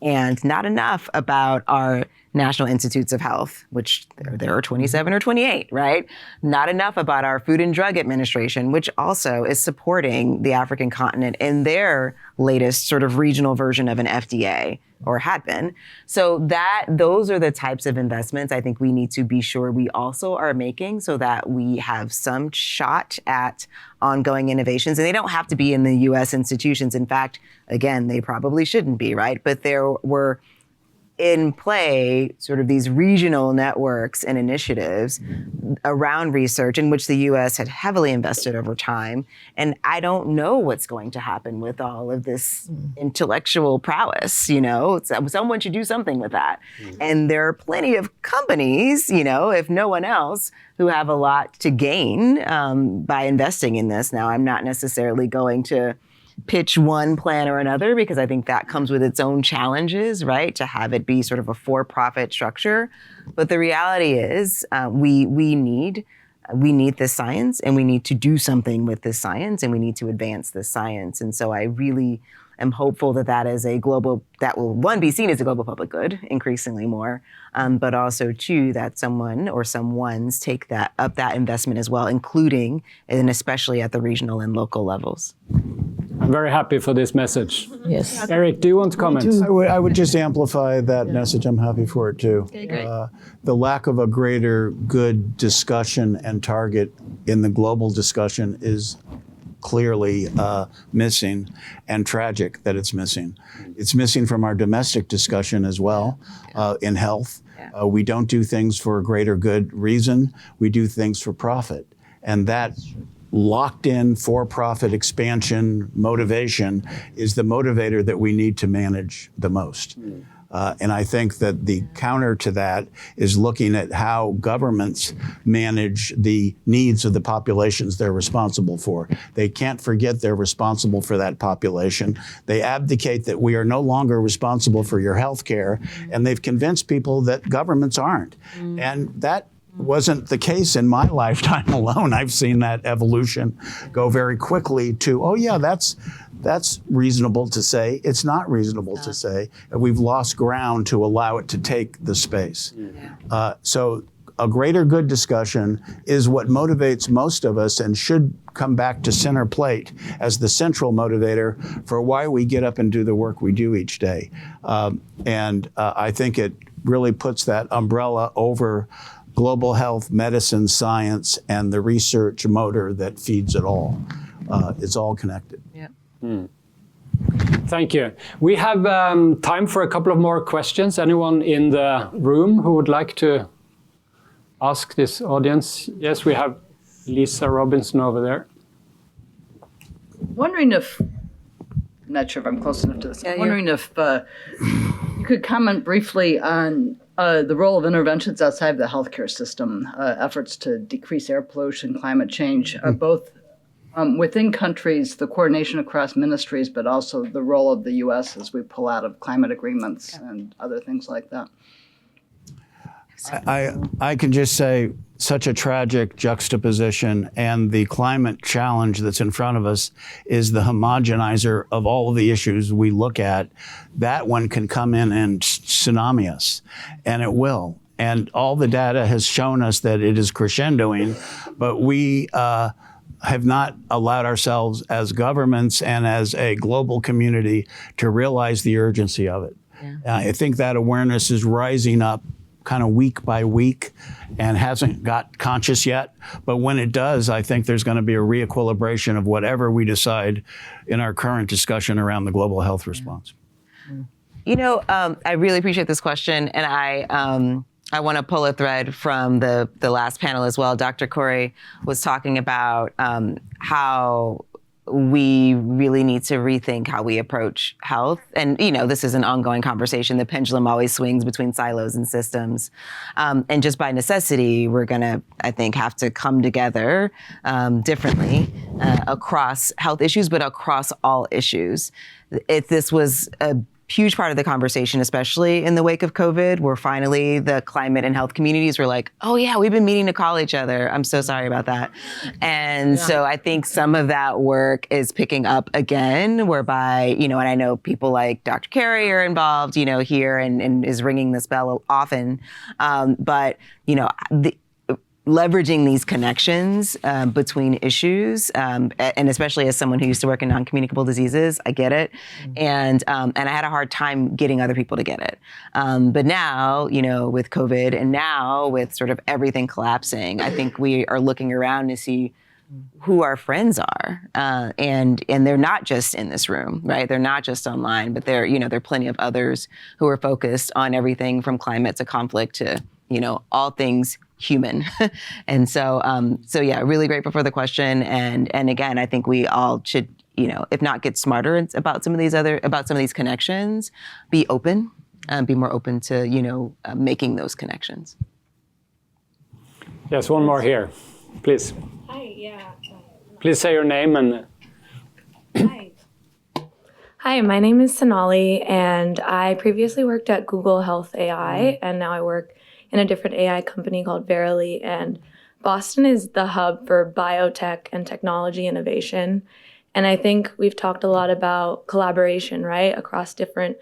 and not enough about our national institutes of health, which there are 27 or 28, right? Not enough about our Food and Drug Administration, which also is supporting the African continent in their latest sort of regional version of an FDA, or had been. So those are the types of investments I think we need to be sure we also are making so that we have some shot at ongoing innovations. And they don't have to be in the US institutions. In fact, again, they probably shouldn't be, right? But there were in play sort of these regional networks and initiatives around research in which the US had heavily invested over time. And I don't know what's going to happen with all of this intellectual prowess, someone should do something with that. And there are plenty of companies, if no one else, who have a lot to gain by investing in this. Now, I'm not necessarily going to pitch one plan or another, because I think that comes with its own challenges, right? To have it be sort of a for-profit structure. But the reality is we need this science, and we need to do something with this science, and we need to advance this science. And so I really am hopeful that is a global, that will, one, be seen as a global public good increasingly more, but also, two, that someone or someones take that investment as well, including and especially at the regional and local levels. I'm very happy for this message. Yes. Eric, do you want to comment? I would just amplify that message. I'm happy for it too. Okay, great. The lack of a greater good discussion and target in the global discussion is clearly missing, and tragic that it's missing. It's missing from our domestic discussion as well in health. We don't do things for a greater good reason. We do things for profit. And that locked in for-profit expansion motivation is the motivator that we need to manage the most. And I think that the counter to that is looking at how governments manage the needs of the populations they're responsible for. They can't forget they're responsible for that population. They abdicate that we are no longer responsible for your health care, and they've convinced people that governments aren't. And that wasn't the case in my lifetime alone. I've seen that evolution go very quickly to, oh yeah, that's reasonable to say. It's not reasonable to say. We've lost ground to allow it to take the space. So a greater good discussion is what motivates most of us and should come back to center plate as the central motivator for why we get up and do the work we do each day. And I think it really puts that umbrella over global health, medicine, science, and the research motor that feeds it all. It's all connected. Thank you. We have time for a couple of more questions. Anyone in the room who would like to ask this audience? Yes, we have Lisa Robinson over there. Wondering if, I'm not sure if I'm close enough to this, I'm wondering if you could comment briefly on the role of interventions outside of the healthcare system, efforts to decrease air pollution, climate change, both within countries, the coordination across ministries, but also the role of the U.S. as we pull out of climate agreements and other things like that. I can just say such a tragic juxtaposition, and the climate challenge that's in front of us is the homogenizer of all of the issues we look at. That one can come in and tsunami us, and it will. And all the data has shown us that it is crescendoing, but we have not allowed ourselves as governments and as a global community to realize the urgency of it. I think that awareness is rising up kind of week by week and hasn't got conscious yet. But when it does, I think there's going to be a reequilibration of whatever we decide in our current discussion around the global health response. I really appreciate this question, and I want to pull a thread from the last panel as well. Dr. Corey was talking about how we really need to rethink how we approach health. And, this is an ongoing conversation. The pendulum always swings between silos and systems. And just by necessity, we're going to, I think, have to come together differently across health issues, but across all issues. If this was a huge part of the conversation, especially in the wake of COVID, where finally the climate and health communities were like, oh yeah, we've been meaning to call each other. I'm so sorry about that. And so I think some of that work is picking up again, whereby, and I know people like Dr. Carey are involved, here and is ringing this bell often. But leveraging these connections between issues, and especially as someone who used to work in non-communicable diseases, I get it. And I had a hard time getting other people to get it. But now, with COVID and now with sort of everything collapsing, I think we are looking around to see who our friends are. And they're not just in this room, right? They're not just online, but there are plenty of others who are focused on everything from climate to conflict to, all things human. And so yeah, really grateful for the question. And again, I think we all should, if not get smarter about some of these connections, be open, be more open to, making those connections. Yes, one more here, please. Hi, yeah. Please say your name and. Hi, my name is Sonali, and I previously worked at Google Health AI, and now I work in a different AI company called Verily. And Boston is the hub for biotech and technology innovation. And I think we've talked a lot about collaboration, right, across different,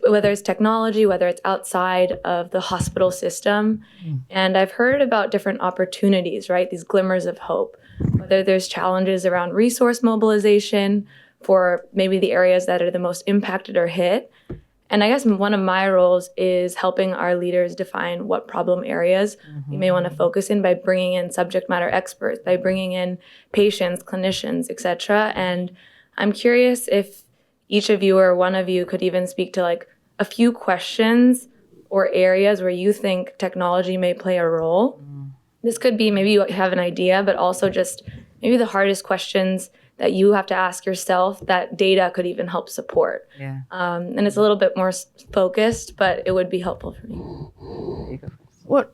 whether it's technology, whether it's outside of the hospital system. And I've heard about different opportunities, right, these glimmers of hope, whether there's challenges around resource mobilization for maybe the areas that are the most impacted or hit. And I guess one of my roles is helping our leaders define what problem areas we may want to focus in by bringing in subject matter experts, by bringing in patients, clinicians, et cetera. And I'm curious if each of you or one of you could even speak to like a few questions or areas where you think technology may play a role. This could be maybe you have an idea, but also just maybe the hardest questions that you have to ask yourself that data could even help support. Yeah. And it's a little bit more focused, but it would be helpful for me. Well,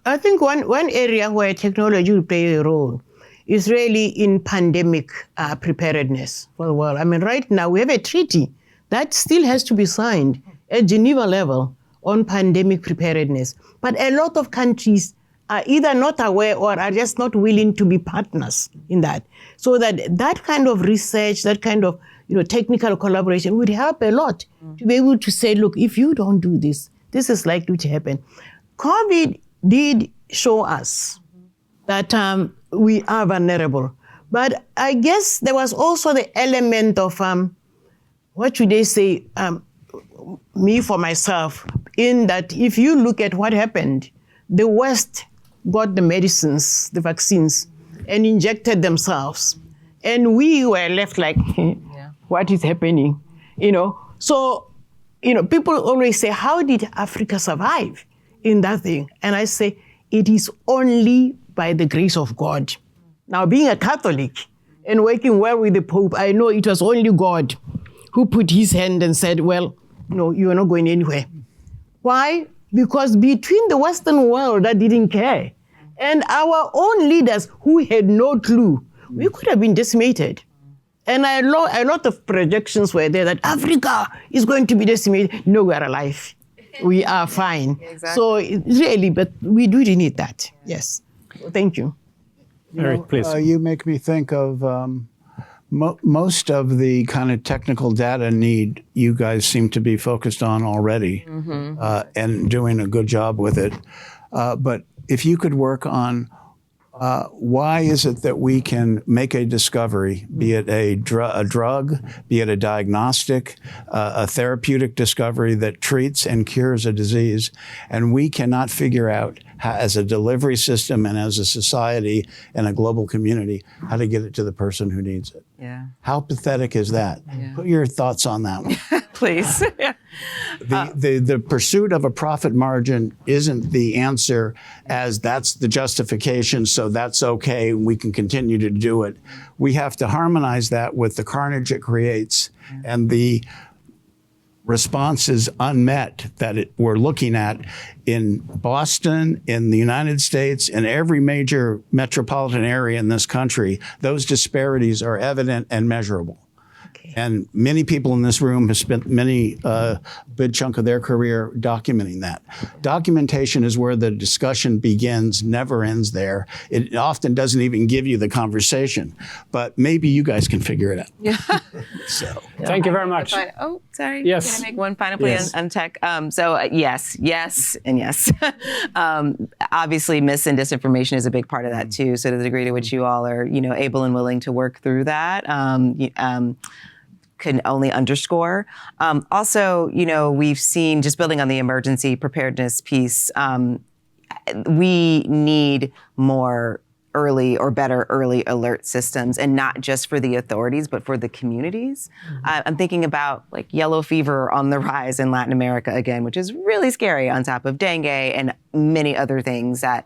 I think one area where technology will play a role is really in pandemic preparedness for the world. I mean, right now we have a treaty that still has to be signed at Geneva level on pandemic preparedness. But a lot of countries are either not aware or are just not willing to be partners in that. So that kind of research, that kind of technical collaboration would help a lot to be able to say, look, if you don't do this, this is likely to happen. COVID did show us that we are vulnerable. But I guess there was also the element of, what should they say, me for myself, in that if you look at what happened, the West got the medicines, the vaccines, and injected themselves. And we were left like, what is happening? So, people always say, how did Africa survive in that thing? And I say, it is only by the grace of God. Now, being a Catholic and working well with the Pope, I know it was only God who put his hand and said, well, no, you are not going anywhere. Why? Because between the Western world that didn't care and our own leaders who had no clue, we could have been decimated. And a lot of projections were there that Africa is going to be decimated. No, we are alive. We are fine. Exactly. So really, but we do need that. Yes. So thank you. Eric, please. You make me think of most of the kind of technical data need you guys seem to be focused on already and doing a good job with it. But if you could work on why is it that we can make a discovery, be it a drug, be it a diagnostic, a therapeutic discovery that treats and cures a disease, and we cannot figure out how, as a delivery system and as a society and a global community, how to get it to the person who needs it. Yeah. How pathetic is that? Yeah. Put your thoughts on that one. Please. The pursuit of a profit margin isn't the answer, as that's the justification, so that's okay, we can continue to do it. We have to harmonize that with the carnage it creates and the responses unmet that we're looking at in Boston, in the United States, in every major metropolitan area in this country. Those disparities are evident and measurable. And many people in this room have spent many big chunk of their career documenting that. Documentation is where the discussion begins, never ends there. It often doesn't even give you the conversation, but maybe you guys can figure it out. Yeah. So Thank you very much. Oh, sorry. Yes. Can I make one final play Yes. on tech? Yes, and yes. Obviously, mis and disinformation is a big part of that too. So to the degree to which you all are, able and willing to work through that, can only underscore. Also, we've seen, just building on the emergency preparedness piece, we need more better early alert systems, and not just for the authorities, but for the communities. I'm thinking about like yellow fever on the rise in Latin America again, which is really scary, on top of dengue and many other things that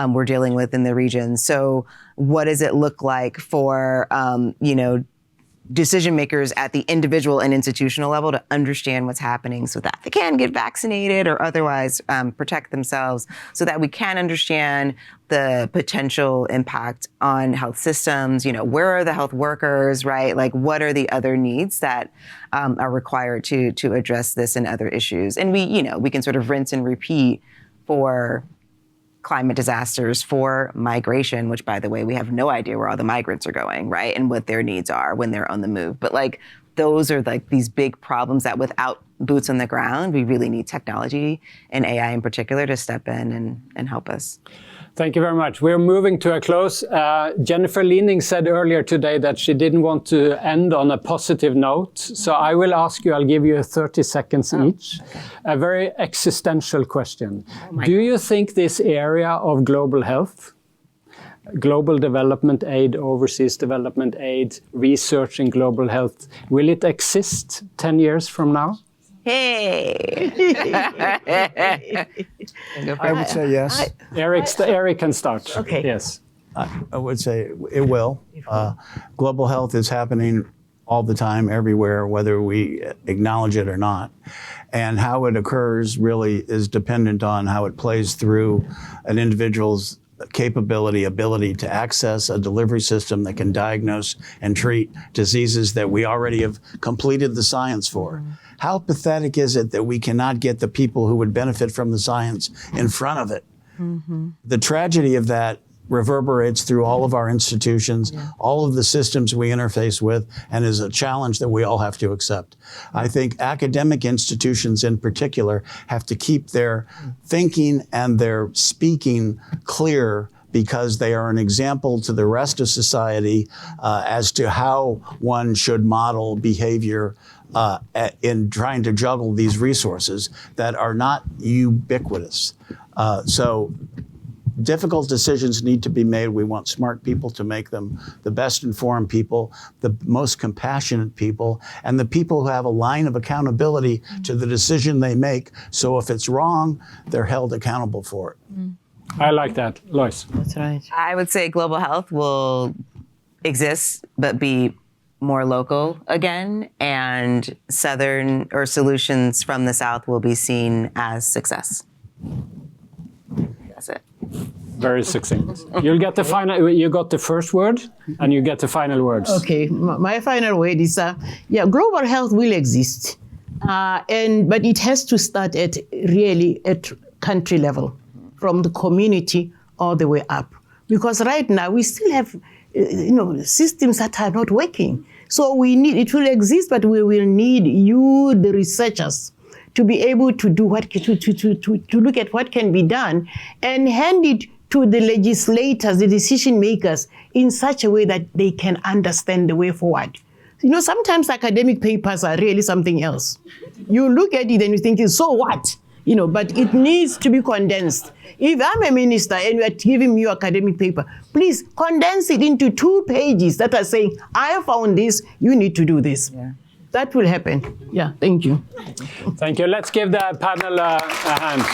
we're dealing with in the region. So what does it look like for, decision makers at the individual and institutional level to understand what's happening so that they can get vaccinated or otherwise protect themselves, so that we can understand the potential impact on health systems? Where are the health workers, right? Like, what are the other needs that are required to address this and other issues? And we can sort of rinse and repeat for climate disasters, for migration, which, by the way, we have no idea where all the migrants are going, right? And what their needs are when they're on the move. But like, those are like these big problems that without boots on the ground, we really need technology, and AI in particular, to step in and help us. Thank you very much. We're moving to a close. Jennifer Leaning said earlier today that she didn't want to end on a positive note. So I will ask you, I'll give you 30 seconds each. Okay. A very existential question. Do you think this area of global health, global development aid, overseas development aid, research in global health, will it exist 10 years from now? Hey! I would say yes. Eric can start. Okay. Yes. I would say it will. Global health is happening all the time, everywhere, whether we acknowledge it or not. And how it occurs really is dependent on how it plays through an individual's ability to access a delivery system that can diagnose and treat diseases that we already have completed the science for. How pathetic is it that we cannot get the people who would benefit from the science in front of it? The tragedy of that reverberates through all of our institutions, all of the systems we interface with, and is a challenge that we all have to accept. I think academic institutions in particular have to keep their thinking and their speaking clear, because they are an example to the rest of society as to how one should model behavior in trying to juggle these resources that are not ubiquitous. So difficult decisions need to be made. We want smart people to make them, the best informed people, the most compassionate people, and the people who have a line of accountability to the decision they make. So if it's wrong, they're held accountable for it. I like that. Loyce. That's right. I would say global health will exist, but be more local again, and solutions from the South will be seen as success. That's it. Very succinct. You'll get the final. You got the first word, and you get the final words. Okay, my final word is, global health will exist, but it has to start at country level, from the community all the way up. Because right now we still have, systems that are not working. So it will exist, but we will need you, the researchers, to be able to do to look at what can be done and hand it to the legislators, the decision makers, in such a way that they can understand the way forward. Sometimes academic papers are really something else. You look at it and you think, so what? But it needs to be condensed. If I'm a minister and you are giving me your academic paper, please condense it into 2 pages that are saying, I found this, you need to do this. Yeah. That will happen. Yeah, thank you. Thank you. Let's give the panel a hand.